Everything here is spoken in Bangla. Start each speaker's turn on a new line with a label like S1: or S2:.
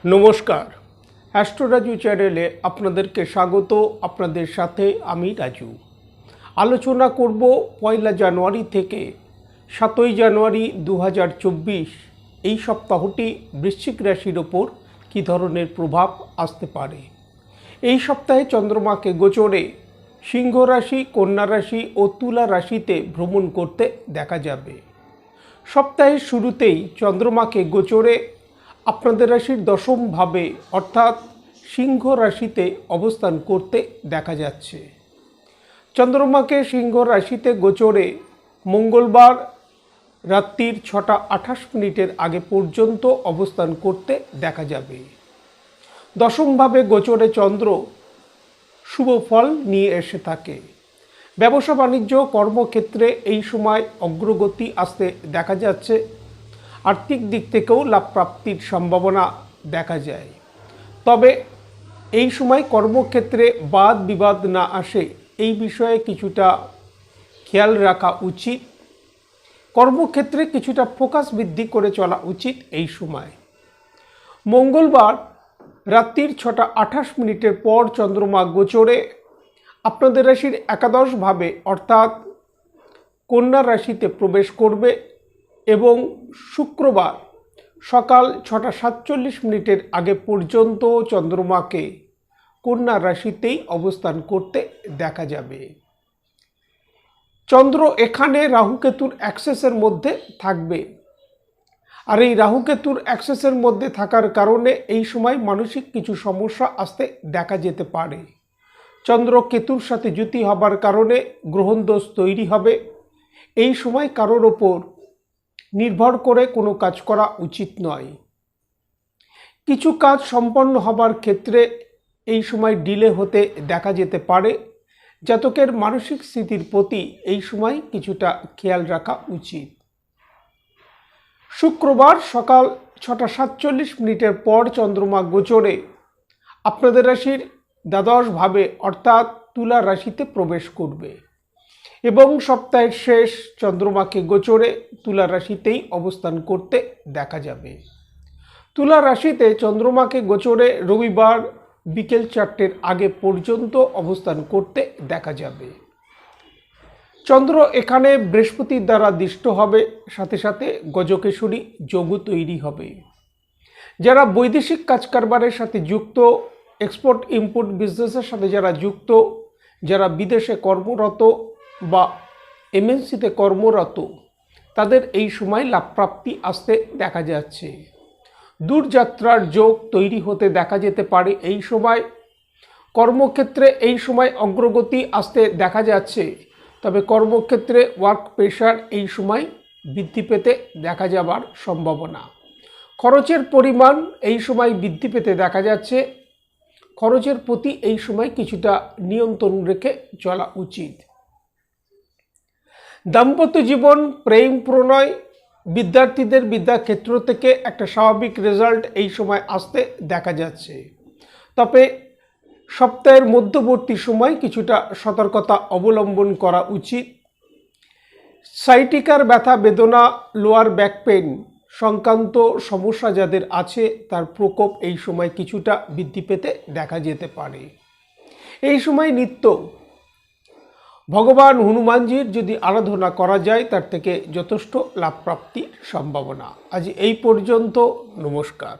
S1: নমস্কার, অ্যাস্ট্রো রাজু চ্যানেলে আপনাদেরকে স্বাগত। আপনাদের সাথে আমি রাজু। আলোচনা করব 1 জানুয়ারি থেকে 7 জানুয়ারি 2024 এই সপ্তাহটি বৃশ্চিক রাশির ওপর কী ধরনের প্রভাব আসতে পারে। এই সপ্তাহে চন্দ্রমাকে গোচরে সিংহ রাশি, কন্যা রাশি ও তুলা রাশিতে ভ্রমণ করতে দেখা যাবে। সপ্তাহের শুরুতেই চন্দ্রমাকে গোচরে আপনাদের রাশির দশম ভাবে অর্থাৎ সিংহ রাশিতে অবস্থান করতে দেখা যাচ্ছে। চন্দ্রমাকে সিংহ রাশিতে গোচরে মঙ্গলবার রাত্রির 6টা 28 আগে পর্যন্ত অবস্থান করতে দেখা যাবে। দশমভাবে গোচরে চন্দ্র শুভ ফল নিয়ে এসে থাকে। ব্যবসা বাণিজ্য কর্মক্ষেত্রে এই সময় অগ্রগতি আসতে দেখা যাচ্ছে। আর্থিক দিক থেকেও লাভ প্রাপ্তির সম্ভাবনা দেখা যায়। তবে এই সময় কর্মক্ষেত্রে বাদ বিবাদ না আসে এই বিষয়ে কিছুটা খেয়াল রাখা উচিত। কর্মক্ষেত্রে কিছুটা ফোকাস বৃদ্ধি করে চলা উচিত এই সময়। মঙ্গলবার রাত্রির 6টা 28 পর চন্দ্রমা গোচরে আপনাদের রাশির একাদশ ভাবে অর্থাৎ কন্যা রাশিতে প্রবেশ করবে এবং শুক্রবার সকাল 6টা 47 আগে পর্যন্ত চন্দ্রমাকে কন্যা রাশিতেই অবস্থান করতে দেখা যাবে। চন্দ্র এখানে রাহুকেতুর অ্যাক্সেসের মধ্যে থাকবে। আর এই রাহুকেতুর অ্যাক্সেসের মধ্যে থাকার কারণে এই সময় মানসিক কিছু সমস্যা আসতে দেখা যেতে পারে। চন্দ্র কেতুর সাথে যুতি হবার কারণে গ্রহণদোষ তৈরি হবে। এই সময় কারোর ওপর নির্ভর করে কোনো কাজ করা উচিত নয়। কিছু কাজ সম্পন্ন হবার ক্ষেত্রে এই সময় ডিলে হতে দেখা যেতে পারে। জাতকের মানসিক স্থিতির প্রতি এই সময় কিছুটা খেয়াল রাখা উচিত। শুক্রবার সকাল 6টা 47 পর চন্দ্রমা গোচরে আপনাদের রাশির দ্বাদশ ভাবে অর্থাৎ তুলা রাশিতে প্রবেশ করবে এবং সপ্তাহের শেষ চন্দ্রমাকে গোচরে তুলা রাশিতেই অবস্থান করতে দেখা যাবে। তুলা রাশিতে চন্দ্রমাকে গোচরে রবিবার বিকেল 4টের আগে পর্যন্ত অবস্থান করতে দেখা যাবে। চন্দ্র এখানে বৃহস্পতির দ্বারা দিষ্ট হবে, সাথে সাথে গজকেশরী যোগও তৈরি হবে। যারা বৈদেশিক কাজ কারবারের সাথে যুক্ত, এক্সপোর্ট ইম্পোর্ট বিজনেসের সাথে যারা যুক্ত, যারা বিদেশে কর্মরত বা এমএনসিতে কর্মরত, তাদের এই সময় লাভপ্রাপ্তি আসতে দেখা যাচ্ছে। দূরযাত্রার যোগ তৈরি হতে দেখা যেতে পারে এই সময়। কর্মক্ষেত্রে এই সময় অগ্রগতি আসতে দেখা যাচ্ছে। তবে কর্মক্ষেত্রে ওয়ার্ক প্রেশার এই সময় বৃদ্ধি পেতে দেখা যাবার সম্ভাবনা। খরচের পরিমাণ এই সময় বৃদ্ধি পেতে দেখা যাচ্ছে। খরচের প্রতি এই সময় কিছুটা নিয়ন্ত্রণ রেখে চলা উচিত। দাম্পত্য জীবন, প্রেম প্রণয়, বিদ্যার্থীদের বিদ্যাক্ষেত্র থেকে একটা স্বাভাবিক রেজাল্ট এই সময় আসতে দেখা যাচ্ছে। তবে সপ্তাহের মধ্যবর্তী সময় কিছুটা সতর্কতা অবলম্বন করা উচিত। সাইটিকার ব্যথা বেদনা, লোয়ার ব্যাক পেন সংক্রান্ত সমস্যা যাদের আছে তার প্রকোপ এই সময় কিছুটা বৃদ্ধি পেতে দেখা যেতে পারে। এই সময় নিত্য ভগবান হনুমানজির যদি আরাধনা করা যায় তার থেকে যথেষ্ট লাভ প্রাপ্তির সম্ভাবনা। আজ এই পর্যন্ত। নমস্কার।